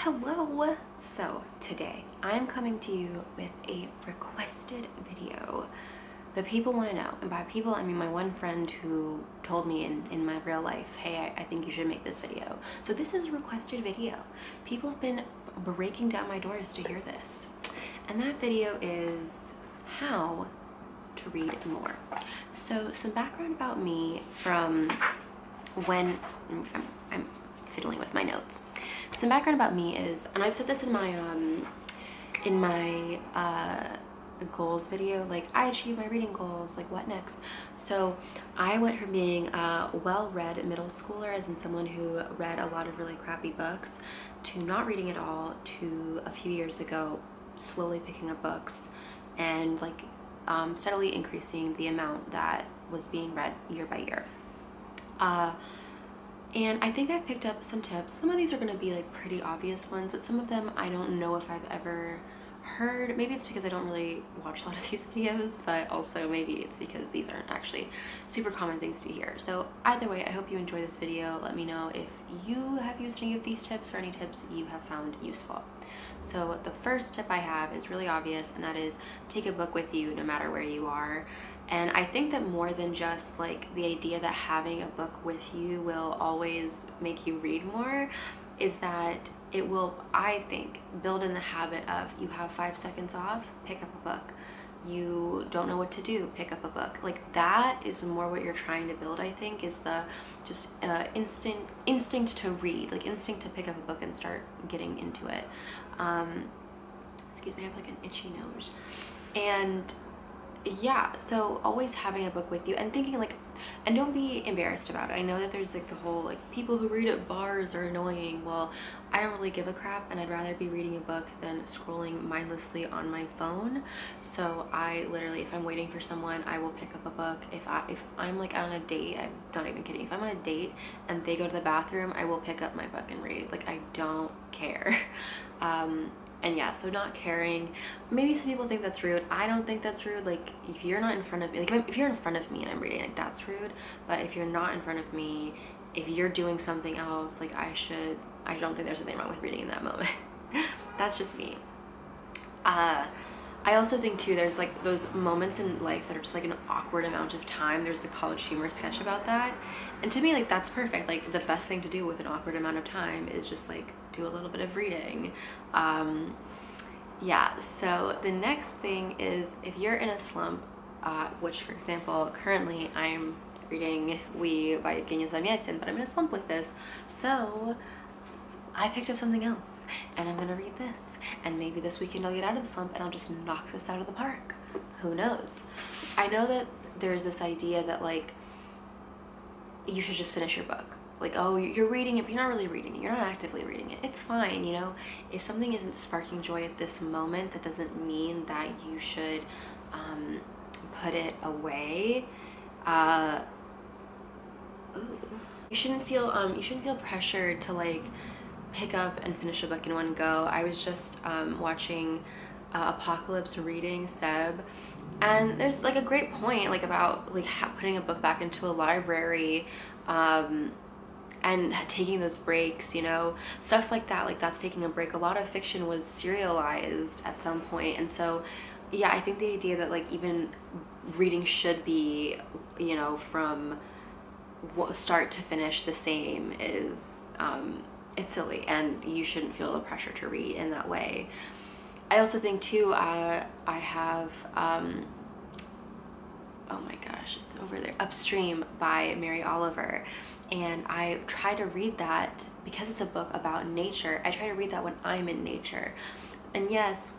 Hello! So today I'm coming to you with a requested video. The people want to know, and by people I mean my one friend who told me in my real life, hey, I think you should make this video. So this is a requested video. People have been breaking down my doors to hear this. And that video is how to read more. So some background about me from when I'm fiddling with my notes. Some background about me is, and I've said this in my goals video, like I achieved my reading goals, like what next? So I went from being a well-read middle schooler, as in someone who read a lot of really crappy books, to not reading at all, to a few years ago slowly picking up books and like steadily increasing the amount that was being read year by year. And I think I've picked up some tips. Some of these are going to be like pretty obvious ones, but some of them I don't know if I've ever heard. Maybe it's because I don't really watch a lot of these videos, but also maybe it's because these aren't actually super common things to hear. So either way, I hope you enjoy this video. Let me know if you have used any of these tips or any tips you have found useful. So the first tip I have is really obvious, and that is take a book with you no matter where you are. And I think that more than just like the idea that having a book with you will always make you read more, is that it will, I think, build in the habit of you have 5 seconds off, pick up a book. You don't know what to do, pick up a book. Like that is more what you're trying to build, I think, is the just instinct to read, like instinct to pick up a book and start getting into it. Excuse me, I have like an itchy nose. And yeah, so always having a book with you and thinking like, and don't be embarrassed about it. I know that there's like the whole like people who read at bars are annoying. Well, I don't really give a crap, and I'd rather be reading a book than scrolling mindlessly on my phone. So I literally, if I'm waiting for someone, I will pick up a book. If I'm like on a date, I'm not even kidding, if I'm on a date and they go to the bathroom, I will pick up my book and read. Like I don't care. And yeah, so not caring. Maybe some people think that's rude. I don't think that's rude. Like if you're not in front of me, like if you're in front of me and I'm reading, like that's rude. But if you're not in front of me, if you're doing something else, like I don't think there's anything wrong with reading in that moment. That's just me. I also think too, there's like those moments in life that are just like an awkward amount of time. There's the College Humor sketch about that. And to me, like that's perfect. Like the best thing to do with an awkward amount of time is just like do a little bit of reading. Yeah, so the next thing is if you're in a slump, which for example, currently I'm reading We by Yevgeny Zamyatin, but I'm in a slump with this. So I picked up something else and I'm gonna read this, and maybe this weekend I'll get out of the slump and I'll just knock this out of the park. Who knows? I know that there's this idea that like you should just finish your book. Like, oh, you're reading it, but you're not really reading it. You're not actively reading it. It's fine, you know? If something isn't sparking joy at this moment, that doesn't mean that you should put it away. You shouldn't feel pressured to like pick up and finish a book in one go. I was just watching Apocalypse reading Seb, and there's like a great point like about like putting a book back into a library and taking those breaks, you know, stuff like that. Like that's taking a break. A lot of fiction was serialized at some point, and so yeah, I think the idea that like even reading should be, you know, from start to finish the same is it's silly, and you shouldn't feel the pressure to read in that way. I also think too, I have oh my gosh, it's over there, Upstream by Mary Oliver, and I try to read that because it's a book about nature. I try to read that when I'm in nature, and yes,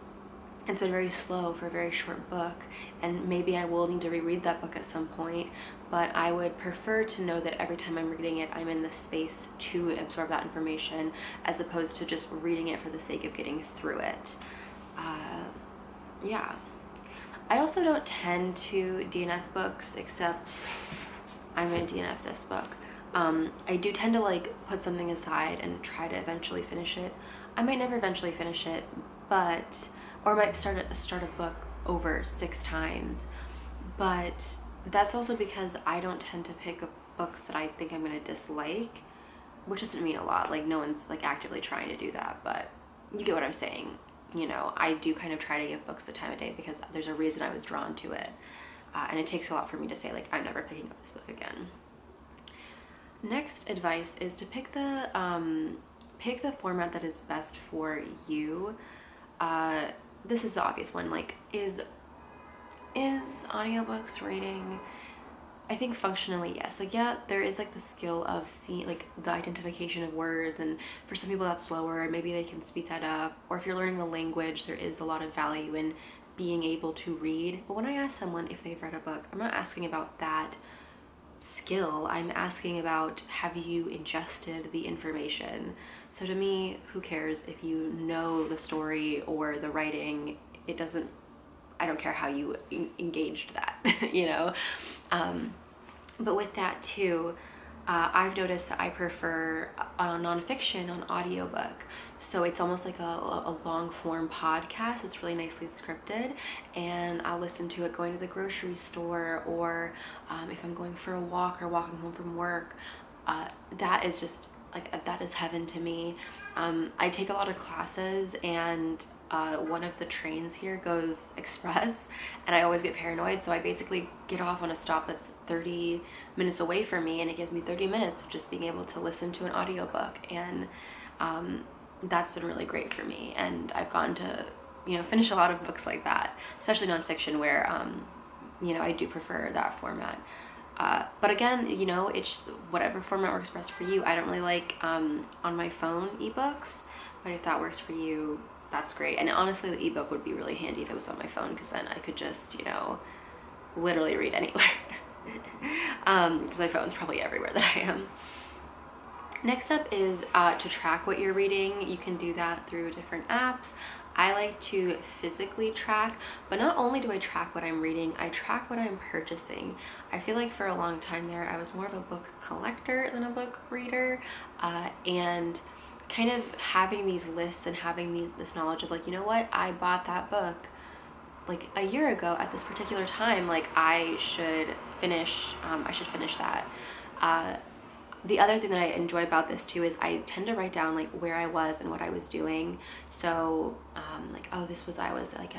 it's been very slow for a very short book, and maybe I will need to reread that book at some point, but I would prefer to know that every time I'm reading it, I'm in the space to absorb that information, as opposed to just reading it for the sake of getting through it. Yeah. I also don't tend to DNF books, except I'm gonna DNF this book. I do tend to like put something aside and try to eventually finish it. I might never eventually finish it, but, or I might start a book over 6 times, but that's also because I don't tend to pick up books that I think I'm gonna dislike. which doesn't mean a lot, like no one's like actively trying to do that, but you get what I'm saying. You know, I do kind of try to give books the time of day because there's a reason I was drawn to it. And it takes a lot for me to say, like, I'm never picking up this book again. Next advice is to pick the format that is best for you. This is the obvious one, like, is audiobooks reading? I think functionally, yes. Like, yeah, there is like the skill of seeing, like, the identification of words, and for some people that's slower, maybe they can speed that up. Or if you're learning a language, there is a lot of value in being able to read. But when I ask someone if they've read a book, I'm not asking about that skill. I'm asking about, have you ingested the information? So to me, who cares if you know the story or the writing? It doesn't, I don't care how you engaged that, you know? But with that too, I've noticed that I prefer nonfiction on audiobook. So it's almost like a long form podcast. It's really nicely scripted, and I'll listen to it going to the grocery store, or if I'm going for a walk or walking home from work. That is just like, that is heaven to me. I take a lot of classes, and one of the trains here goes express, and I always get paranoid, so I basically get off on a stop that's 30 minutes away from me, and it gives me 30 minutes of just being able to listen to an audiobook, and that's been really great for me. And I've gotten to, you know, finish a lot of books like that, especially nonfiction, where you know, I do prefer that format. But again, you know, it's whatever format works best for you. I don't really like on my phone ebooks, but if that works for you, that's great. And honestly, the ebook would be really handy if it was on my phone, because then I could just, you know, literally read anywhere. Because my phone's probably everywhere that I am. Next up is to track what you're reading. You can do that through different apps. I like to physically track, but not only do I track what I'm reading, I track what I'm purchasing. I feel like for a long time there, I was more of a book collector than a book reader, and kind of having these lists and having this knowledge of, like, you know what, I bought that book like a year ago at this particular time, like I should finish that. The other thing that I enjoy about this too is I tend to write down like where I was and what I was doing. So like, oh, I was like,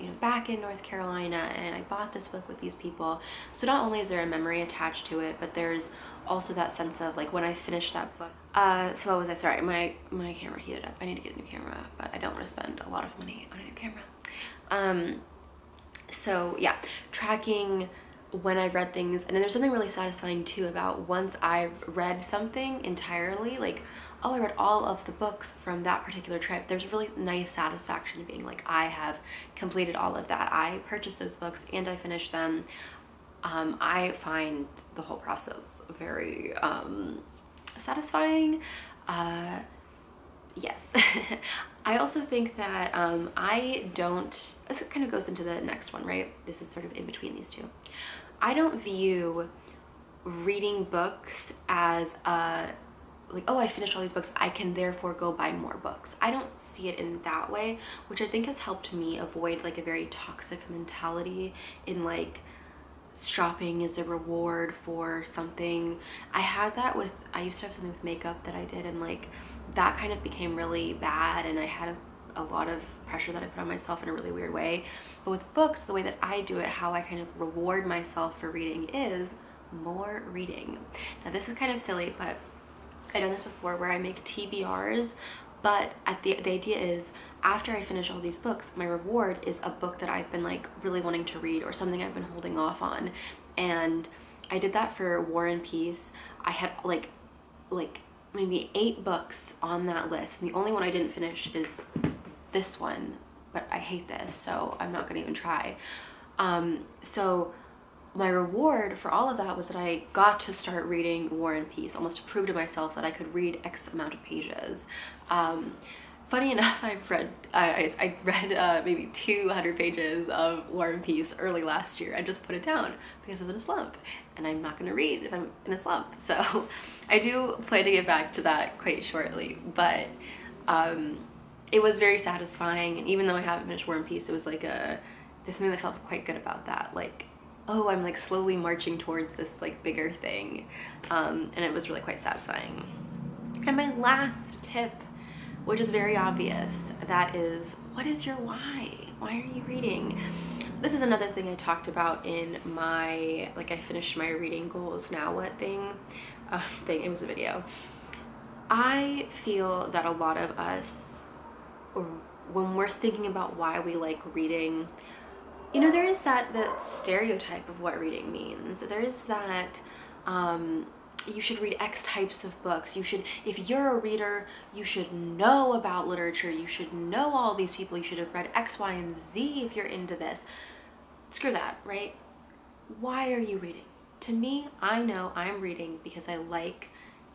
you know, back in North Carolina, and I bought this book with these people. So not only is there a memory attached to it, but there's also that sense of like when I finished that book. So what was I, sorry, my camera heated up. I need to get a new camera, but I don't want to spend a lot of money on a new camera. So yeah, tracking when I've read things, and then there's something really satisfying too about once I've read something entirely, like, oh, I read all of the books from that particular trip. There's a really nice satisfaction in being like, I have completed all of that. I purchased those books and I finished them. I find the whole process very satisfying. Yes. I also think that this kind of goes into the next one, right? This is sort of in between these two. I don't view reading books as like, oh, I finished all these books, I can therefore go buy more books. I don't see it in that way, which I think has helped me avoid like a very toxic mentality in like shopping is a reward for something. I used to have something with makeup that I did, and like that kind of became really bad, and I had a lot of pressure that I put on myself in a really weird way. But with books, the way that I do it, how I kind of reward myself for reading, is more reading. Now this is kind of silly, but I've done this before where I make TBRs, but the idea is, after I finish all these books, my reward is a book that I've been like really wanting to read, or something I've been holding off on. And I did that for War and Peace. I had like maybe 8 books on that list, and the only one I didn't finish is this one, but I hate this, so I'm not gonna even try. So my reward for all of that was that I got to start reading War and Peace, almost to prove to myself that I could read X amount of pages. Funny enough, I read maybe 200 pages of War and Peace early last year. I just put it down because I was in a slump, and I'm not going to read if I'm in a slump. So I do plan to get back to that quite shortly, but it was very satisfying. And even though I haven't finished War and Peace, it was like there's something that felt quite good about that. Like, oh, I'm like slowly marching towards this like bigger thing, and it was really quite satisfying. And my last tip, which is very obvious, that is, what is your why? Why are you reading? This is another thing I talked about in my, like, I finished my reading goals now what thing. It was a video. I feel that a lot of us, when we're thinking about why we like reading, you know, there is that stereotype of what reading means. There is that you should read X types of books. You should, if you're a reader, you should know about literature. You should know all these people. You should have read X, Y, and Z if you're into this. Screw that, right? Why are you reading? To me, I know I'm reading because I like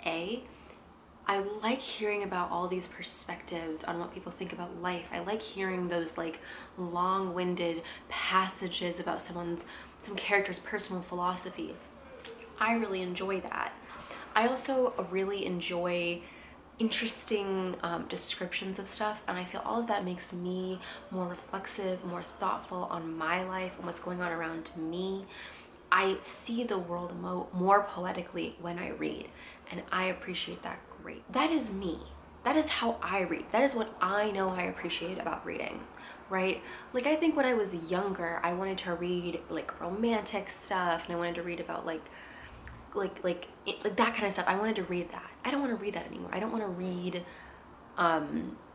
I like hearing about all these perspectives on what people think about life. I like hearing those like long-winded passages about some character's personal philosophy. I really enjoy that. I also really enjoy interesting descriptions of stuff, and I feel all of that makes me more reflexive, more thoughtful on my life and what's going on around me. I see the world more poetically when I read, and I appreciate that great. That is me. That is how I read. That is what I know I appreciate about reading, right? Like, I think when I was younger, I wanted to read like romantic stuff, and I wanted to read about like that kind of stuff. I wanted to read that. I don't want to read that anymore. I don't want to read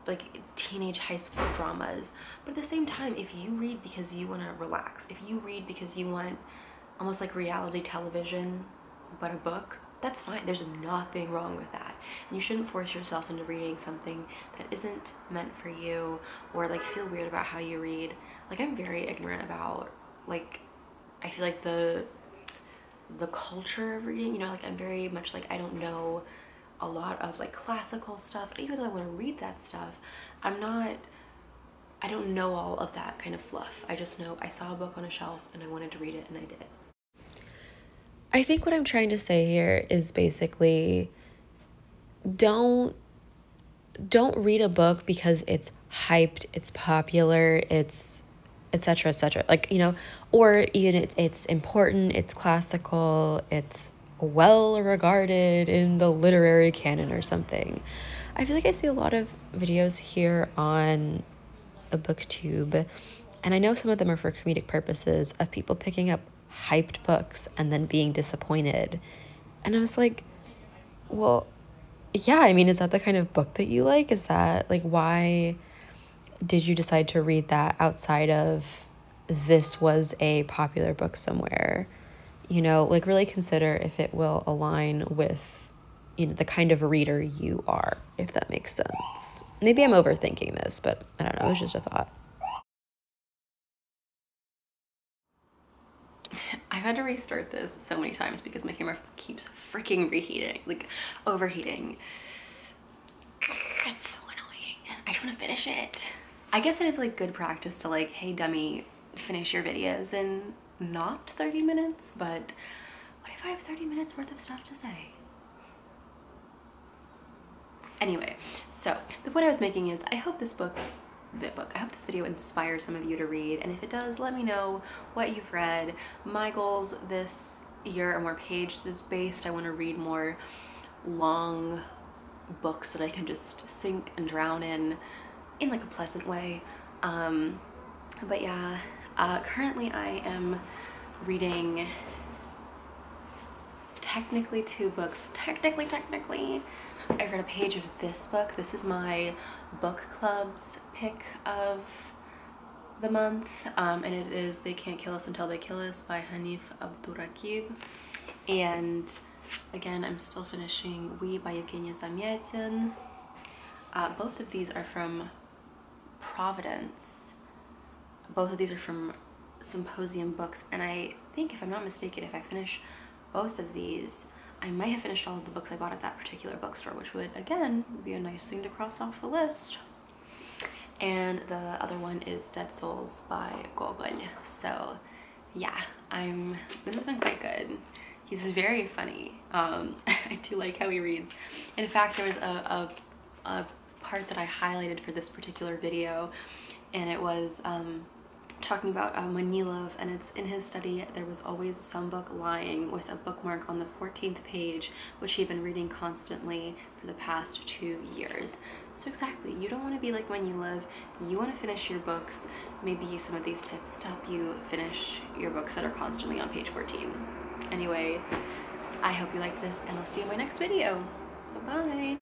like teenage high school dramas. But at the same time, if you read because you want to relax, if you read because you want almost like reality television but a book, that's fine. There's nothing wrong with that. And you shouldn't force yourself into reading something that isn't meant for you, or like feel weird about how you read. Like, I'm very ignorant about, like, I feel like the culture of reading, you know, like I'm very much like, I don't know a lot of like classical stuff. Even though I want to read that stuff, I don't know all of that kind of fluff. I just know I saw a book on a shelf and I wanted to read it, and I did. I think what I'm trying to say here is basically, don't read a book because it's hyped, it's popular, it's etc., etc. Like, you know, or even it's important, it's classical, it's well regarded in the literary canon or something. I feel like I see a lot of videos here on a booktube, and I know some of them are for comedic purposes, of people picking up hyped books and then being disappointed. And I was like, well, yeah, I mean, is that the kind of book that you like? Is that like, why did you decide to read that outside of this was a popular book somewhere? You know, like, really consider if it will align with, you know, the kind of reader you are, if that makes sense. Maybe I'm overthinking this, but I don't know, it was just a thought. I've had to restart this so many times because my camera keeps freaking overheating. It's so annoying. I just want to finish it. I guess it is like good practice to like, hey dummy, finish your videos in not 30 minutes, but what if I have 30 minutes worth of stuff to say? Anyway, so the point I was making is, I hope this video inspires some of you to read, and if it does, let me know what you've read. My goals this year are more pages-based. I want to read more long books that I can just sink and drown in like a pleasant way. But yeah, currently I am reading technically 2 books. Technically. I've read a page of this book. This is my book club's pick of the month, and it is They Can't Kill Us Until They Kill Us by Hanif Abdurraquib. And again, I'm still finishing We by Yevgeny Zamyatin. Both of these are from Providence. Both of these are from Symposium Books, and I think, if I'm not mistaken, if I finish both of these, I might have finished all of the books I bought at that particular bookstore, which would, again, be a nice thing to cross off the list. And the other one is Dead Souls by Gogol. So yeah, this has been quite good. He's very funny. I do like how he reads. In fact, there was a part that I highlighted for this particular video, and it was talking about Manilov, and it's in his study there was always some book lying with a bookmark on the 14th page, which he'd been reading constantly for the past 2 years. So exactly, you don't want to be like Manilov. You want to finish your books. Maybe use some of these tips to help you finish your books that are constantly on page 14. Anyway, I hope you liked this, and I'll see you in my next video. Bye-bye.